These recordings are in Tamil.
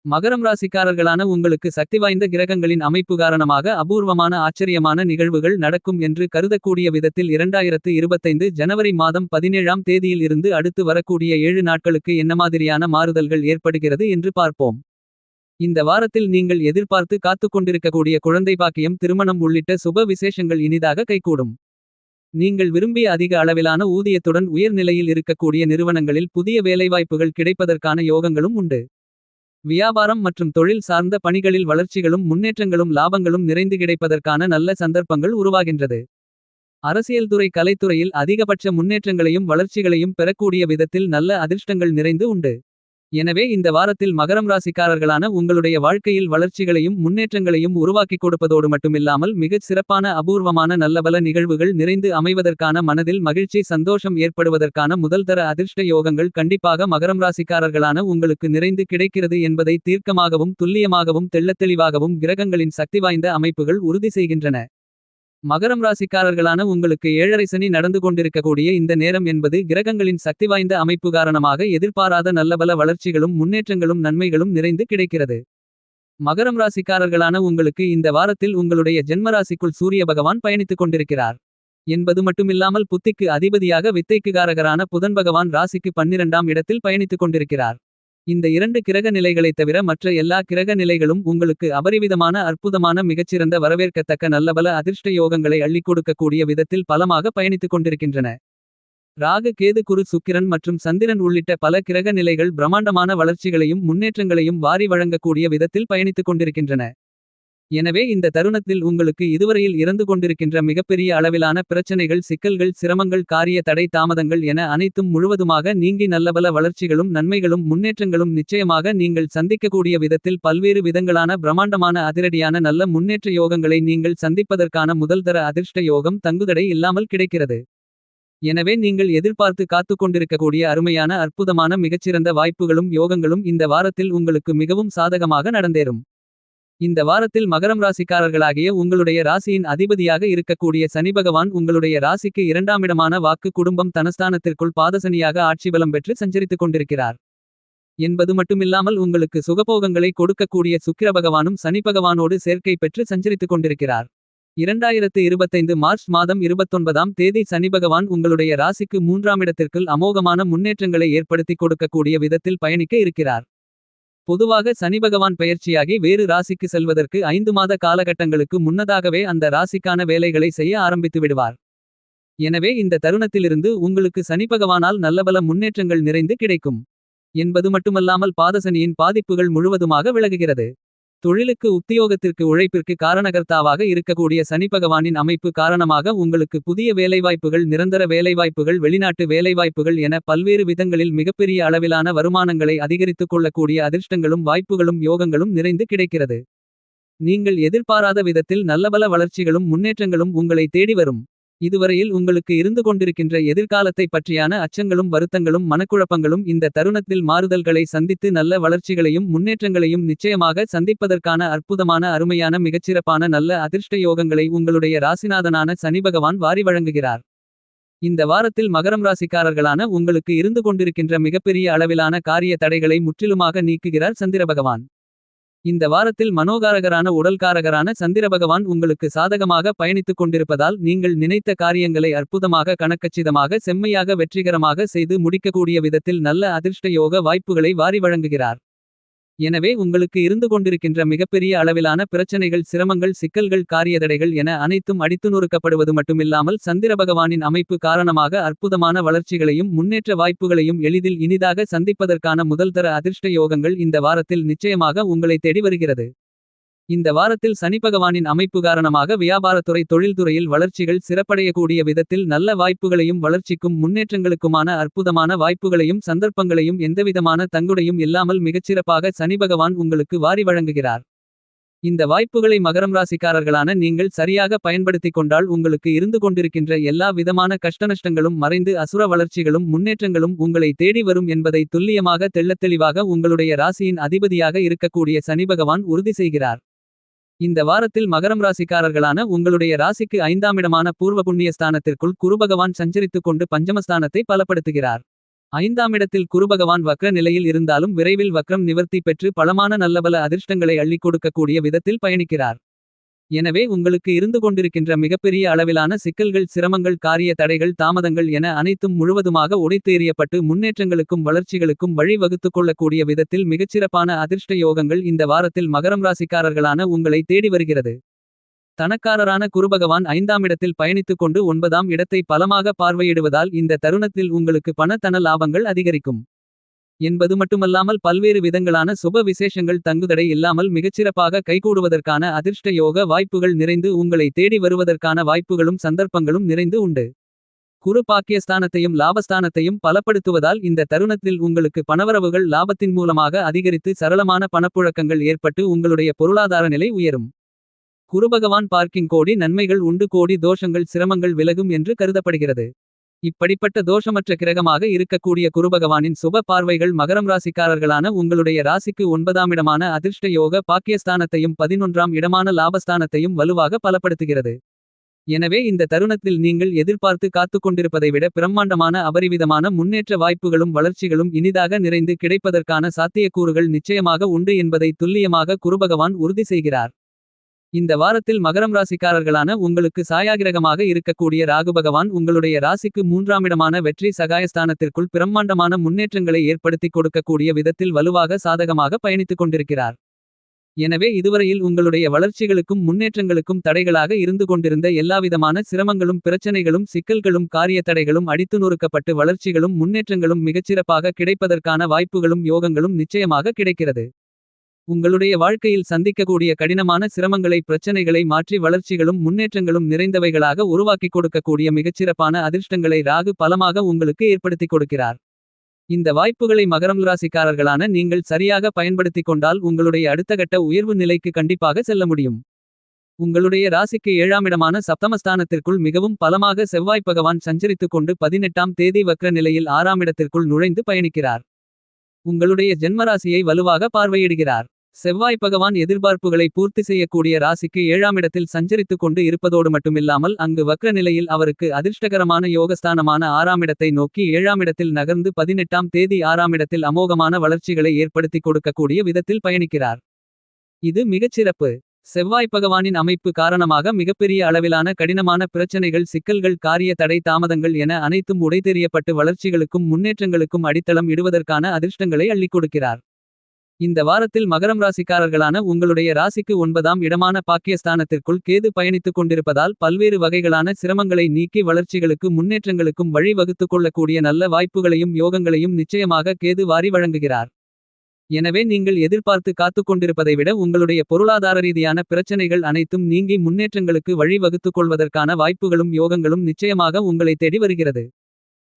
மகரம் ராசிக்காரர்களான உங்களுக்கு சக்தி வாய்ந்த கிரகங்களின் அமைப்பு காரணமாக அபூர்வமான ஆச்சரியமான நிகழ்வுகள் நடக்கும் என்று கருதக்கூடிய விதத்தில் 2025 ஜனவரி மாதம் 17ஆம் தேதியில் இருந்து அடுத்து வரக்கூடிய 7 நாட்களுக்கு என்ன மாதிரியான மாறுதல்கள் ஏற்படுகிறது என்று பார்ப்போம். இந்த வாரத்தில் நீங்கள் எதிர்பார்த்து காத்துக்கொண்டிருக்கக்கூடிய குழந்தை பாக்கியம், திருமணம் உள்ளிட்ட சுப விசேஷங்கள் இனிதாக கைகூடும். நீங்கள் விரும்பிய அதிக அளவிலான ஊதியத்துடன் உயர் நிலையில் இருக்கக்கூடிய நிறுவனங்களில் புதிய வேலைவாய்ப்புகள் கிடைப்பதற்கான யோகங்களும் உண்டு. வியாபாரம் மற்றும் தொழில் சார்ந்த பணிகளில் வளர்ச்சிகளும் முன்னேற்றங்களும் லாபங்களும் நிறைந்து கிடைப்பதற்கான நல்ல சந்தர்ப்பங்கள் உருவாகின்றது. அரசியல்துறை, கலைத்துறையில் அதிகபட்ச முன்னேற்றங்களையும் வளர்ச்சிகளையும் பெறக்கூடிய விதத்தில் நல்ல அதிர்ஷ்டங்கள் நிறைந்து உண்டு. எனவே இந்த வாரத்தில் மகரம் ராசிக்காரர்களான உங்களுடைய வாழ்க்கையில் வளர்ச்சிகளையும் முன்னேற்றங்களையும் உருவாக்கிக் கொடுப்பதோடு மட்டுமில்லாமல் மிகச் சிறப்பான அபூர்வமான நல்லபல நிகழ்வுகள் நிறைந்து அமைவதற்கான, மனதில் மகிழ்ச்சி சந்தோஷம் ஏற்படுவதற்கான முதல்தர அதிர்ஷ்ட யோகங்கள் கண்டிப்பாக மகரம் ராசிக்காரர்களான உங்களுக்கு நிறைந்து கிடைக்கிறது என்பதை தீர்க்கமாகவும் துல்லியமாகவும் தெள்ளத்தெளிவாகவும் கிரகங்களின் சக்தி வாய்ந்த அமைப்புகள் உறுதி செய்கின்றன. மகரம் ராசிக்காரர்களான உங்களுக்கு 7.5 சனி நடந்து கொண்டிருக்கக்கூடிய இந்த நேரம் என்பது கிரகங்களின் சக்தி வாய்ந்த அமைப்பு காரணமாக எதிர்பாராத நல்லபல வளர்ச்சிகளும் முன்னேற்றங்களும் நன்மைகளும் நிறைந்து கிடைக்கிறது. மகரம் ராசிக்காரர்களான உங்களுக்கு இந்த வாரத்தில் உங்களுடைய ஜென்மராசிக்குள் சூரிய பகவான் பயணித்துக் கொண்டிருக்கிறார் என்பது மட்டுமில்லாமல் புத்திக்கு அதிபதியாக வித்தைக்கு காரகரான புதன் பகவான் ராசிக்கு 12ஆம் இடத்தில் பயணித்துக் கொண்டிருக்கிறார். இந்த 2 கிரக நிலைகளைத் தவிர மற்ற எல்லா கிரக நிலைகளும் உங்களுக்கு அபரிவிதமான அற்புதமான மிகச்சிறந்த வரவேற்கத்தக்க நல்லபல அதிர்ஷ்ட யோகங்களை அள்ளிக் கொடுக்கக்கூடிய விதத்தில் பலமாக பயணித்துக் கொண்டிருக்கின்றன. ராகு, கேது, குரு, சுக்கிரன் மற்றும் சந்திரன் உள்ளிட்ட பல கிரக நிலைகள் பிரம்மாண்டமான வளர்ச்சிகளையும் முன்னேற்றங்களையும் வாரி வழங்கக்கூடிய விதத்தில் பயணித்துக் கொண்டிருக்கின்றன. எனவே இந்த தருணத்தில் உங்களுக்கு இதுவரையில் இறந்து கொண்டிருக்கின்ற மிகப்பெரிய அளவிலான பிரச்சனைகள், சிக்கல்கள், சிரமங்கள், காரிய தடை தாமதங்கள் என அனைத்தும் முழுவதுமாக நீங்கி நல்லபல வளர்ச்சிகளும் நன்மைகளும் முன்னேற்றங்களும் நிச்சயமாக நீங்கள் சந்திக்கக்கூடிய விதத்தில் பல்வேறு விதங்களான பிரம்மாண்டமான அதிரடியான நல்ல முன்னேற்ற யோகங்களை நீங்கள் சந்திப்பதற்கான முதல்தர அதிர்ஷ்ட யோகம் தங்குதடை இல்லாமல் கிடைக்கிறது. எனவே நீங்கள் எதிர்பார்த்து காத்துக்கொண்டிருக்கக்கூடிய அருமையான அற்புதமான மிகச்சிறந்த வாய்ப்புகளும் யோகங்களும் இந்த வாரத்தில் உங்களுக்கு மிகவும் சாதகமாக நடந்தேறும். இந்த வாரத்தில் மகரம் ராசிக்காரர்களாகிய உங்களுடைய ராசியின் அதிபதியாக இருக்கக்கூடிய சனி பகவான் உங்களுடைய ராசிக்கு 2ஆம் இடமான வாக்கு, குடும்பம், தனஸ்தானத்திற்குள் பாதசனியாக ஆட்சிபலம் பெற்று சஞ்சரித்துக் கொண்டிருக்கிறார் என்பது மட்டுமில்லாமல் உங்களுக்கு சுகபோகங்களை கொடுக்கக்கூடிய சுக்கிர பகவானும் சனி பகவானோடு சேர்க்கை பெற்று சஞ்சரித்துக் கொண்டிருக்கிறார். 2025 மார்ச் மாதம் 29ஆம் தேதி சனி பகவான் உங்களுடைய ராசிக்கு 3ஆம் இடத்திற்குள் அமோகமான முன்னேற்றங்களை ஏற்படுத்திக் கொடுக்கக்கூடிய விதத்தில் பயணிக்க இருக்கிறார். பொதுவாக சனி பகவான் பெயர்ச்சியாகி வேறு ராசிக்கு செல்வதற்கு 5 மாத காலகட்டங்களுக்கு முன்னதாகவே அந்த ராசிக்கான வேலைகளை செய்ய ஆரம்பித்து விடுவார். எனவே இந்த தருணத்திலிருந்து உங்களுக்கு சனி பகவானால் நல்லபல முன்னேற்றங்கள் நிறைந்து கிடைக்கும் என்பது மட்டுமல்லாமல் பாதசனியின் பாதிப்புகள் முழுவதுமாக விலகுகிறது. தொழிலுக்கு, உத்தியோகத்திற்கு, உழைப்பிற்கு காரணகர்த்தாவாக இருக்கக்கூடிய சனி பகவானின் அமைப்பு காரணமாக உங்களுக்கு புதிய வேலைவாய்ப்புகள், நிரந்தர வேலைவாய்ப்புகள், வெளிநாட்டு வேலைவாய்ப்புகள் என பல்வேறு விதங்களில் மிகப்பெரிய அளவிலான வருமானங்களை அதிகரித்துக் கொள்ளக்கூடிய அதிர்ஷ்டங்களும் வாய்ப்புகளும் யோகங்களும் நிறைந்து கிடைக்கிறது. நீங்கள் எதிர்பாராத விதத்தில் நல்லபல வளர்ச்சிகளும் முன்னேற்றங்களும் உங்களை தேடி வரும். இதுவரையில் உங்களுக்கு இருந்து கொண்டிருக்கின்ற எதிர்காலத்தை பற்றியான அச்சங்களும் வருத்தங்களும் மனக்குழப்பங்களும் இந்த தருணத்தில் மாறுதல்களை சந்தித்து நல்ல வளர்ச்சிகளையும் முன்னேற்றங்களையும் நிச்சயமாக சந்திப்பதற்கான அற்புதமான அருமையான மிகச்சிறப்பான நல்ல அதிர்ஷ்ட யோகங்களை உங்களுடைய ராசிநாதனான சனி பகவான் வாரி வழங்குகிறார். இந்த வாரத்தில் மகரம் ராசிக்காரர்களான உங்களுக்கு இருந்து கொண்டிருக்கின்ற மிகப்பெரிய அளவிலான காரிய தடைகளை முற்றிலுமாக நீக்குகிறார் சந்திர பகவான். இந்த வாரத்தில் மனோகாரகரான உடல்காரகரான சந்திர பகவான் உங்களுக்கு சாதகமாக பயணித்துக் கொண்டிருப்பதால் நீங்கள் நினைத்த காரியங்களை அற்புதமாக, கணக்கச்சிதமாக, செம்மையாக, வெற்றிகரமாக செய்து முடிக்கக்கூடிய விதத்தில் நல்ல அதிர்ஷ்ட யோக வாய்ப்புகளை வாரி வழங்குகிறார். எனவே உங்களுக்கு இருந்து கொண்டிருக்கின்ற மிகப்பெரிய அளவிலான பிரச்சனைகள், சிரமங்கள், சிக்கல்கள், காரியதடைகள் என அனைத்தும் அடித்து நொறுக்கப்படுவது மட்டுமில்லாமல் சந்திர பகவானின் அமைப்பு காரணமாக அற்புதமான வளர்ச்சிகளையும் முன்னேற்ற வாய்ப்புகளையும் எளிதில் இனிதாக சந்திப்பதற்கான முதல்தர அதிர்ஷ்ட யோகங்கள் இந்த வாரத்தில் நிச்சயமாக உங்களை தேடி வருகிறது. இந்த வாரத்தில் சனி பகவானின் அமைப்பு காரணமாக வியாபாரத்துறை, தொழில்துறையில் வளர்ச்சிகள் சிறப்படையக்கூடிய விதத்தில் நல்ல வாய்ப்புகளையும் வளர்ச்சிக்கும் முன்னேற்றங்களுக்குமான அற்புதமான வாய்ப்புகளையும் சந்தர்ப்பங்களையும் எந்தவிதமான தங்குடையும் இல்லாமல் மிகச்சிறப்பாக சனி பகவான் உங்களுக்கு வாரி வழங்குகிறார். இந்த வாய்ப்புகளை மகரம் ராசிக்காரர்களான நீங்கள் சரியாக பயன்படுத்திக் கொண்டால் உங்களுக்கு இருந்து கொண்டிருக்கின்ற எல்லா விதமான கஷ்டநஷ்டங்களும் மறைந்து அசுர வளர்ச்சிகளும் முன்னேற்றங்களும் உங்களை தேடி வரும் என்பதை துல்லியமாக தெள்ளத்தெளிவாக உங்களுடைய ராசியின் அதிபதியாக இருக்கக்கூடிய சனி பகவான் உறுதி செய்கிறார். இந்த வாரத்தில் மகரம் ராசிக்காரர்களான உங்களுடைய ராசிக்கு 5ஆம் இடமான பூர்வ புண்ணிய ஸ்தானத்திற்குள் குரு பகவான் சஞ்சரித்துக் கொண்டு பஞ்சமஸ்தானத்தை பலப்படுத்துகிறார். ஐந்தாம் இடத்தில் குருபகவான் வக்ர நிலையில் இருந்தாலும் விரைவில் வக்ரம் நிவர்த்தி பெற்று பலமான நல்லபல அதிர்ஷ்டங்களை அள்ளிக் கொடுக்கக்கூடிய விதத்தில் பயணிக்கிறார். எனவே உங்களுக்கு இருந்து கொண்டிருக்கின்ற மிகப்பெரிய அளவிலான சிக்கல்கள் சிரமங்கள் காரிய தடைகள் தாமதங்கள் என அனைத்தும் முழுவதுமாக உடைத்து எறியப்பட்டு முன்னேற்றங்களுக்கும் வளர்ச்சிகளுக்கும் வழி வகுத்துக் கொள்ளக்கூடிய விதத்தில் மிகச்சிறப்பான அதிர்ஷ்ட யோகங்கள் இந்த வாரத்தில் மகரம் ராசிக்காரர்களான உங்களை தேடி வருகிறது. தனக்காரரான குருபகவான் ஐந்தாம் இடத்தில் பயணித்துக் கொண்டு 9ஆம் இடத்தை பலமாக பார்வையிடுவதால் இந்த தருணத்தில் உங்களுக்கு பண தன லாபங்கள் அதிகரிக்கும் என்பது மட்டுமல்லாமல் பல்வேறு விதங்களான சுப விசேஷங்கள் தங்குதடை இல்லாமல் மிகச்சிறப்பாக கைகூடுவதற்கான அதிர்ஷ்ட யோக வாய்ப்புகள் நிறைந்து உங்களை தேடி வருவதற்கான வாய்ப்புகளும் சந்தர்ப்பங்களும் நிறைந்து உண்டு. குரு பாக்கியஸ்தானத்தையும் லாபஸ்தானத்தையும் பலப்படுத்துவதால் இந்த தருணத்தில் உங்களுக்கு பணவரவுகள் லாபத்தின் மூலமாக அதிகரித்து சரளமான பணப்புழக்கங்கள் ஏற்பட்டு உங்களுடைய பொருளாதார நிலை உயரும். குருபகவான் பார்க்கிங் கோடி நன்மைகள் உண்டு கோடி தோஷங்கள் சிரமங்கள் விலகும் என்று கருதப்படுகிறது. இப்படிப்பட்ட தோஷமற்ற கிரகமாக இருக்கக்கூடிய குருபகவானின் சுப பார்வைகள் மகரம் ராசிக்காரர்களான உங்களுடைய ராசிக்கு 9ஆம் இடமான அதிர்ஷ்ட யோக பாக்கியஸ்தானத்தையும் 11ஆம் இடமான லாபஸ்தானத்தையும் வலுவாக பலப்படுத்துகிறது. எனவே இந்த தருணத்தில் நீங்கள் எதிர்பார்த்து காத்துக்கொண்டிருப்பதை விட பிரம்மாண்டமான அபரிவிதமான முன்னேற்ற வாய்ப்புகளும் வளர்ச்சிகளும் இனிதாக நிறைந்து கிடைப்பதற்கான சாத்தியக்கூறுகள் நிச்சயமாக உண்டு என்பதை துல்லியமாக குருபகவான் உறுதி செய்கிறார். இந்த வாரத்தில் மகரம் ராசிக்காரர்களான உங்களுக்கு சாயாகிரகமாக இருக்கக்கூடிய ராகுபகவான் உங்களுடைய ராசிக்கு 3ஆம் இடமான வெற்றி சகாயஸ்தானத்திற்குள் பிரம்மாண்டமான முன்னேற்றங்களை ஏற்படுத்திக் கொடுக்கக்கூடிய விதத்தில் வலுவாக சாதகமாக பயணித்துக் கொண்டிருக்கிறார். எனவே இதுவரையில் உங்களுடைய வளர்ச்சிகளுக்கும் முன்னேற்றங்களுக்கும் தடைகளாக இருந்து கொண்டிருந்த எல்லாவிதமான சிரமங்களும் பிரச்சனைகளும் சிக்கல்களும் காரிய தடைகளும் அடித்து நொறுக்கப்பட்டு வளர்ச்சிகளும் முன்னேற்றங்களும் மிகச்சிறப்பாக கிடைப்பதற்கான வாய்ப்புகளும் யோகங்களும் நிச்சயமாக கிடைக்கிறது. உங்களுடைய வாழ்க்கையில் சந்திக்கக்கூடிய கடினமான சிரமங்களை பிரச்சனைகளை மாற்றி வளர்ச்சிகளும் முன்னேற்றங்களும் நிறைந்தவைகளாக உருவாக்கிக் கொடுக்கக்கூடிய மிகச்சிறப்பான அதிர்ஷ்டங்களை ராகு பலமாக உங்களுக்கு ஏற்படுத்திக் கொடுக்கிறார். இந்த வாய்ப்புகளை மகரம் ராசிக்காரர்களான நீங்கள் சரியாக பயன்படுத்திக் கொண்டால் உங்களுடைய அடுத்த கட்ட உயர்வு நிலைக்கு கண்டிப்பாக செல்ல முடியும். உங்களுடைய ராசிக்கு 7ஆம் இடமான சப்தமஸ்தானத்திற்குள் மிகவும் பலமாக செவ்வாய் பகவான் சஞ்சரித்துக் கொண்டு 18ஆம் தேதி வக்ர நிலையில் 6ஆம் இடத்திற்குள் நுழைந்து பயணிக்கிறார். உங்களுடைய ஜென்மராசியை வலுவாக பார்வையிடுகிறார். செவ்வாய் பகவான் எதிர்பார்ப்புகளை பூர்த்தி செய்யக்கூடிய ராசிக்கு 7ஆம் இடத்தில் சஞ்சரித்துக் கொண்டு இருப்பதோடு மட்டுமில்லாமல் அங்கு வக்ர நிலையில் அவருக்கு அதிர்ஷ்டகரமான யோகஸ்தானமான 6ஆம் இடத்தை நோக்கி 7ஆம் இடத்தில் நகர்ந்து 18ஆம் தேதி 6ஆம் இடத்தில் அமோகமான வளர்ச்சிகளை ஏற்படுத்திக் கொடுக்கக்கூடிய விதத்தில் பயணிக்கிறார். இது மிகச்சிறப்பு. செவ்வாய் பகவானின் அமைப்பு காரணமாக மிகப்பெரிய அளவிலான கடினமான பிரச்சனைகள் சிக்கல்கள் காரிய தடை தாமதங்கள் என அனைத்தும் உடைத்தெறியப்பட்டு வளர்ச்சிகளுக்கும் முன்னேற்றங்களுக்கும் அடித்தளம் இடுவதற்கான அதிர்ஷ்டங்களை அள்ளிக் கொடுக்கிறார். இந்த வாரத்தில் மகரம் ராசிக்காரர்களான உங்களுடைய ராசிக்கு 9ஆம் இடமான பாக்கியஸ்தானத்திற்குள் கேது பயணித்துக் கொண்டிருப்பதால் பல்வேறு வகைகளான சிரமங்களை நீக்கி வளர்ச்சிகளுக்கு முன்னேற்றங்களுக்கும் வழி வகுத்துக் கொள்ளக்கூடிய நல்ல வாய்ப்புகளையும் யோகங்களையும் நிச்சயமாக கேது வாரி வழங்குகிறார். எனவே நீங்கள் எதிர்பார்த்து காத்துக்கொண்டிருப்பதை விட உங்களுடைய பொருளாதார ரீதியான பிரச்சனைகள் அனைத்தும் நீங்கி முன்னேற்றங்களுக்கு வழி வகுத்துக் கொள்வதற்கான வாய்ப்புகளும் யோகங்களும் நிச்சயமாக உங்களை தேடி வருகிறது.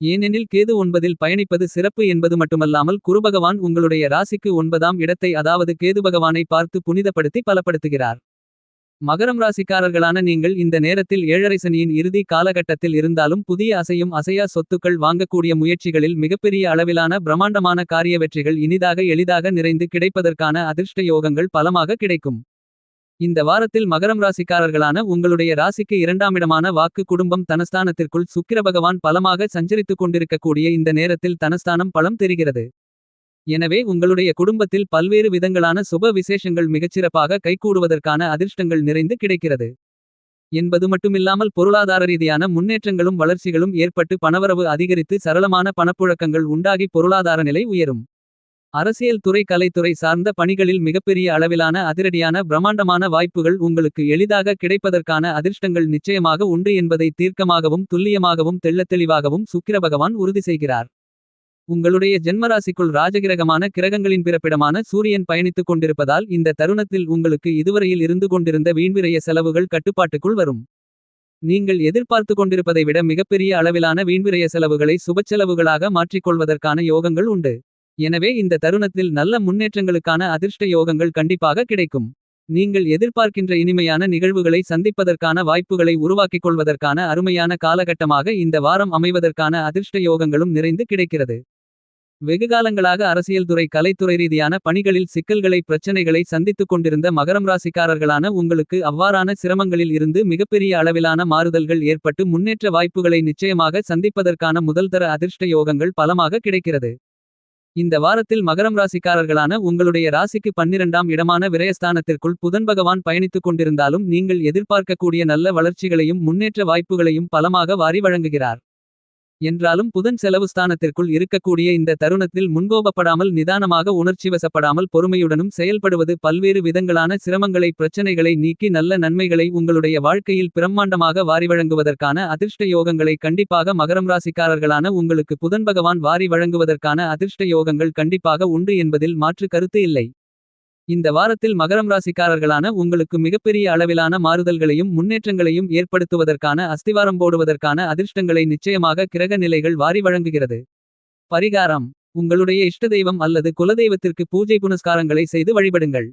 ஏனெனில் கேது 9இல் பயணிப்பது சிறப்பு என்பது மட்டுமல்லாமல் குருபகவான் உங்களுடைய ராசிக்கு 9ஆம் இடத்தை அதாவது கேது பகவானை பார்த்து புனிதப்படுத்தி பலப்படுத்துகிறார். மகரம் ராசிக்காரர்களான நீங்கள் இந்த நேரத்தில் 7.5 சனியின் இறுதி காலகட்டத்தில் இருந்தாலும் புதிய அசையும் அசையா சொத்துக்கள் வாங்கக்கூடிய முயற்சிகளில் மிகப்பெரிய அளவிலான பிரம்மாண்டமான காரிய வெற்றிகள் இனிதாக எளிதாக நிறைந்து கிடைப்பதற்கான அதிர்ஷ்ட யோகங்கள் பலமாக கிடைக்கும். இந்த வாரத்தில் மகரம் ராசிக்காரர்களான உங்களுடைய ராசிக்கு 2ஆம் இடமான வாக்கு குடும்பம் தனஸ்தானத்திற்குள் சுக்கிர பகவான் பலமாக சஞ்சரித்துக் கொண்டிருக்கக்கூடிய இந்த நேரத்தில் தனஸ்தானம் பலம் தெரிகிறது. எனவே உங்களுடைய குடும்பத்தில் பல்வேறு விதங்களான சுப விசேஷங்கள் மிகச்சிறப்பாக கைகூடுவதற்கான அதிர்ஷ்டங்கள் நிறைந்து கிடைக்கிறது என்பது மட்டுமில்லாமல் பொருளாதார ரீதியான முன்னேற்றங்களும் வளர்ச்சிகளும் ஏற்பட்டு பணவரவு அதிகரித்து சரளமான பணப்புழக்கங்கள் உண்டாகி பொருளாதார நிலை உயரும். அரசியல் துறை கலைத்துறை சார்ந்த பணிகளில் மிகப்பெரிய அளவிலான அதிரடியான பிரம்மாண்டமான வாய்ப்புகள் உங்களுக்கு எளிதாக கிடைப்பதற்கான அதிர்ஷ்டங்கள் நிச்சயமாக உண்டு என்பதை தீர்க்கமாகவும் துல்லியமாகவும் தெள்ளத்தெளிவாகவும் சுக்கிர பகவான் உறுதி செய்கிறார். உங்களுடைய ஜென்மராசிக்குள் ராஜகிரகமான கிரகங்களின் பிறப்பிடமான சூரியன் பயணித்துக் கொண்டிருப்பதால் இந்த தருணத்தில் உங்களுக்கு இதுவரையில் இருந்து கொண்டிருந்த வீண்விரய செலவுகள் கட்டுப்பாட்டுக்குள் வரும். நீங்கள் எதிர்பார்த்து கொண்டிருப்பதை விட மிகப்பெரிய அளவிலான வீண்விரய செலவுகளை சுபச்செலவுகளாக மாற்றிக்கொள்வதற்கான யோகங்கள் உண்டு. எனவே இந்த தருணத்தில் நல்ல முன்னேற்றங்களுக்கான அதிர்ஷ்ட யோகங்கள் கண்டிப்பாக கிடைக்கும். நீங்கள் எதிர்பார்க்கின்ற இனிமையான நிகழ்வுகளை சந்திப்பதற்கான வாய்ப்புகளை உருவாக்கிக் கொள்வதற்கான அருமையான காலகட்டமாக இந்த வாரம் அமைவதற்கான அதிர்ஷ்ட யோகங்களும் நிறைந்து கிடைக்கிறது. வெகுகாலங்களாக அரசியல்துறை கலைத்துறை ரீதியான பணிகளில் சிக்கல்களை பிரச்சனைகளை சந்தித்துக் கொண்டிருந்த மகரம் ராசிக்காரர்களான உங்களுக்கு அவ்வாறான சிரமங்களில் இருந்து மிகப்பெரிய அளவிலான மாறுதல்கள் ஏற்பட்டு முன்னேற்ற வாய்ப்புகளை நிச்சயமாக சந்திப்பதற்கான முதல்தர அதிர்ஷ்ட யோகங்கள் பலமாக கிடைக்கிறது. இந்த வாரத்தில் மகரம் ராசிக்காரர்களான உங்களுடைய ராசிக்கு 12ஆம் இடமான விரயஸ்தானத்திற்குள் புதன் பகவான் பயணித்துக் கொண்டிருந்தாலும் நீங்கள் எதிர்பார்க்கக்கூடிய நல்ல வளர்ச்சிகளையும் முன்னேற்ற வாய்ப்புகளையும் பலமாக வாரி வழங்குகிறார். என்றாலும் புதன் செலவு ஸ்தானத்திற்குள் இருக்கக்கூடிய இந்த தருணத்தில் முன்கோபப்படாமல் நிதானமாக உணர்ச்சிவசப்படாமல் பொறுமையுடனும் செயல்படுவது பல்வேறு விதங்களான சிரமங்களை பிரச்சனைகளை நீக்கி நல்ல நன்மைகளை உங்களுடைய வாழ்க்கையில் பிரம்மாண்டமாக வாரி வழங்குவதற்கான அதிர்ஷ்ட யோகங்களை கண்டிப்பாக மகரம் ராசிக்காரர்களான உங்களுக்கு புதன் பகவான் வாரி வழங்குவதற்கான அதிர்ஷ்ட யோகங்கள் கண்டிப்பாக உண்டு என்பதில் மாற்று கருத்து இல்லை. இந்த வாரத்தில் மகரம் ராசிக்காரர்களான உங்களுக்கு மிகப்பெரிய அளவிலான மாறுதல்களையும் முன்னேற்றங்களையும் ஏற்படுத்துவதற்கான அஸ்திவாரம் போடுவதற்கான அதிர்ஷ்டங்களை நிச்சயமாக கிரக நிலைகள் வாரி வழங்குகிறது. பரிகாரம்: உங்களுடைய இஷ்ட தெய்வம் அல்லது குலதெய்வத்திற்கு பூஜை புனஸ்காரங்களை செய்து வழிபடுங்கள்.